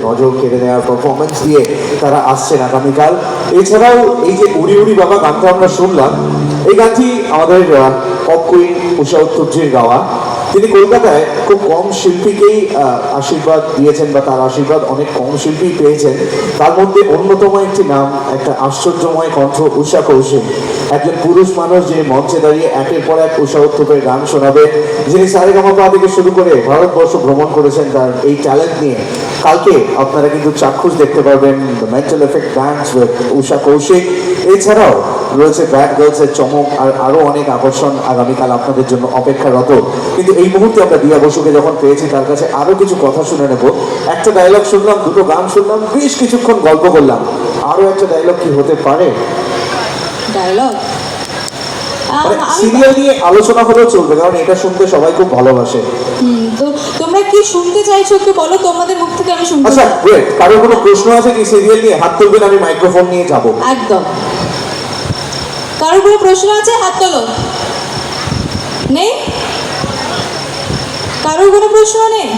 নজর কেড়ে নেওয়ার পারফরমেন্স দিয়ে তারা আসছেন আগামীকাল। এছাড়াও এই যে উড়ি উড়ি বাবা গানটা আমরা শুনলাম, এই গানটি আমাদের পপ কুইন উষা উত্তরজির গাওয়া। তিনি কলকাতায় খুব কম শিল্পীকেই আশীর্বাদ দিয়েছেন বা তার আশীর্বাদ অনেক কম শিল্পী পেয়েছেন। তার মধ্যে অন্যতম একটি নাম, একটা আশ্চর্যময় কণ্ঠ, উষা কৌশিক। একজন পুরুষ মানুষ যিনি মঞ্চে দাঁড়িয়ে একের পর এক উষা উত্তরের গান শোনাবে, যিনি সারেগামাপা থেকে শুরু করে ভারতবর্ষ ভ্রমণ করেছেন তার এই ট্যালেন্ট নিয়ে। কালকে আপনারা কিন্তু চাক্ষুষ দেখতে পারবেন মেন্টাল এফেক্ট ডান্স উইথ উষা কৌশিক। এছাড়াও রয়েছে ব্যাড গার্লসের চমক আর আরো অনেক আকর্ষণ আগামীকাল আপনাদের জন্য অপেক্ষারত। কিন্তু এই মুহূর্তে আমরা দিয়া বসুকে যখন পেয়েছি তার কাছে আরো কিছু কথা শুনে নেব। একটা ডায়লগ শুনলাম, দুটো গান শুনলাম, বেশ কিছুক্ষণ গল্প করলাম। আরো একটা ডায়লগ কি হতে পারে? ডায়লগ সিরিয়াল নিয়ে আলোচনা হলেও চলবে, কারণ এটা শুনতে সবাই খুব ভালোবাসে। তো তোমরা কি শুনতে চাইছো একটু বলো, তোমাদের মুখ থেকে আমি শুনতে আচ্ছা চাই। ওয়েট, কারোর কোনো প্রশ্ন আছে কি সিরিয়াল নিয়ে? হাত তুলবেন, আমি মাইক্রোফোন নিয়ে যাব। একদম। কারোর কোনো প্রশ্ন আছে? হাত তোলো। নেই? কারোর কোনো প্রশ্ন নেই?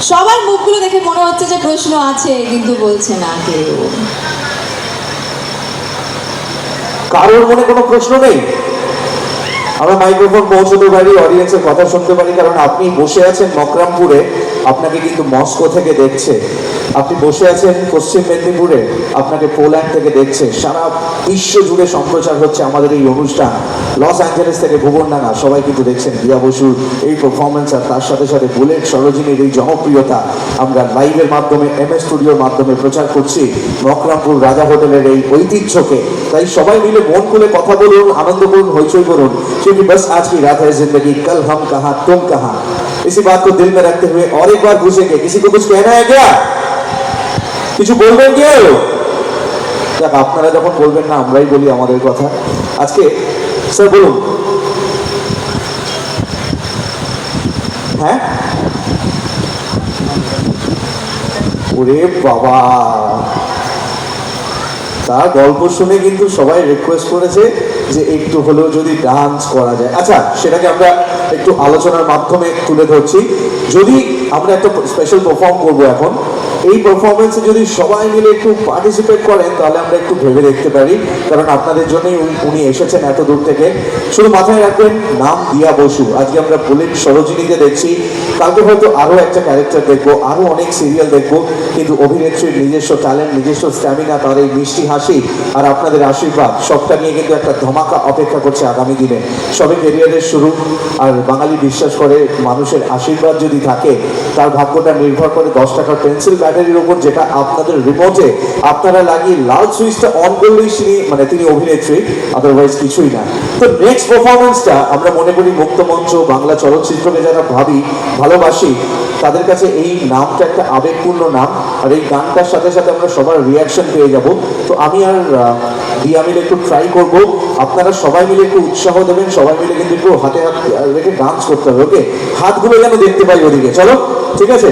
সবার মুখগুলো দেখে মনে হচ্ছে যে প্রশ্ন আছে, কিন্তু বলছে না কেউ। কারোর মনে কোনো প্রশ্ন নেই? আমরা মাইক্রোফোন পৌঁছতে পারি, অডিয়েন্সের কথা শুনতে পারি, কারণ আপনি বসে আছেন মকরামপুরে, আপনাকে কিন্তু মস্কো থেকে দেখছে। আপনি বসে আছেন পশ্চিম মেদিনীপুরে, আপনাকে পোল্যান্ড থেকে দেখছে। সারা বিশ্ব জুড়ে সম্প্রচার হচ্ছে আমাদের এই অনুষ্ঠান। লস অ্যাঞ্জেলেস থেকে ভুবনডাঙ্গা সবাই কিন্তু দেখছেন দিয়া বসুর এই পারফরমেন্স, আর তার সাথে সাথে বুলেট সরোজিনীর এই জনপ্রিয়তা আমরা লাইভের মাধ্যমে MS স্টুডিওর মাধ্যমে প্রচার করছি মকরামপুর রাজা হোটেলের এই ঐতিহ্যকে। তাই সবাই মিলে মন খুলে কথা বলুন, আনন্দ করুন, হইচই করুন, क्योंकि बस आज की रात है जिंदगी, कल हम कहाँ तुम कहाँ। इसी बात को दिल में रखते हुए और एक बार पूछेंगे, किसी को कुछ कहना है क्या? কিছু বলবেন কেউ? দেখ, আপনারা যখন বলবেন না আমরাই বলি আমাদের কথা। আজকে স্যার বলুন। হ্যাঁ, ওরে বাবা, তার গল্প শুনে কিন্তু সবাই রিকোয়েস্ট করেছে যে একটু হলেও যদি ডান্স করা যায়। আচ্ছা, সেটাকে আমরা একটু আলোচনার মাধ্যমে তুলে ধরছি। যদি আমরা একটা স্পেশাল পারফর্ম করবো এখন, এই পারফরমেন্সে যদি সবাই মিলে একটু পার্টিসিপেট করেন তাহলে আমরা একটু ভেবে দেখতে পারি, কারণ আপনাদের জন্যই উনি এসেছেন এত দূর থেকে। শুধু মাথায় রাখবেন, নাম দিয়া বসু। আজকে আমরা বুলেট সরোজিনীকে দেখছি, কালকে হয়তো আরও একটা ক্যারেক্টার দেখবো, আরও অনেক সিরিয়াল দেখবো। কিন্তু অভিনেত্রীর নিজস্ব ট্যালেন্ট, নিজস্ব স্ট্যামিনা, তার এই মিষ্টি হাসি আর আপনাদের আশীর্বাদ সবটা নিয়ে কিন্তু একটা ধমাকা অপেক্ষা করছে আগামী দিনে। সবে ক্যারিয়ারের শুরু, আর বাঙালি বিশ্বাস করে মানুষের আশীর্বাদ যদি থাকে তার ভাগ্যটা নির্ভর করে 10 টাকার পেন্সিল ব্যাটারির উপর, যেটা আপনাদের রিমোটে আপনারা লাগিয়ে লাল সুইচটা অন করলেই তিনি অভিনেত্রী, আদারওয়াইজ কিছুই না। তো নেক্সট পারফরমেন্সটা আমরা মনে করি মুক্তমঞ্চ বাংলা চলচ্চিত্রকে যারা ভালোবাসি তাদের কাছে এই নামটা একটা আবেগপূর্ণ নাম, আর এই গানটার সাথে সাথে আমরা সবার রিয়াকশন পেয়ে যাব। তো আমি আর দিয়া মিলে একটু ট্রাই করব, আপনারা সবাই মিলে একটু উৎসাহ দেবেন, সবাই মিলে কিন্তু একটু হাতে হাত রেখে ডান্স করতে হবে। ওকে, হাতগুলো যেন দেখতে পাই ওদিকে। চলো, ঠিক আছে।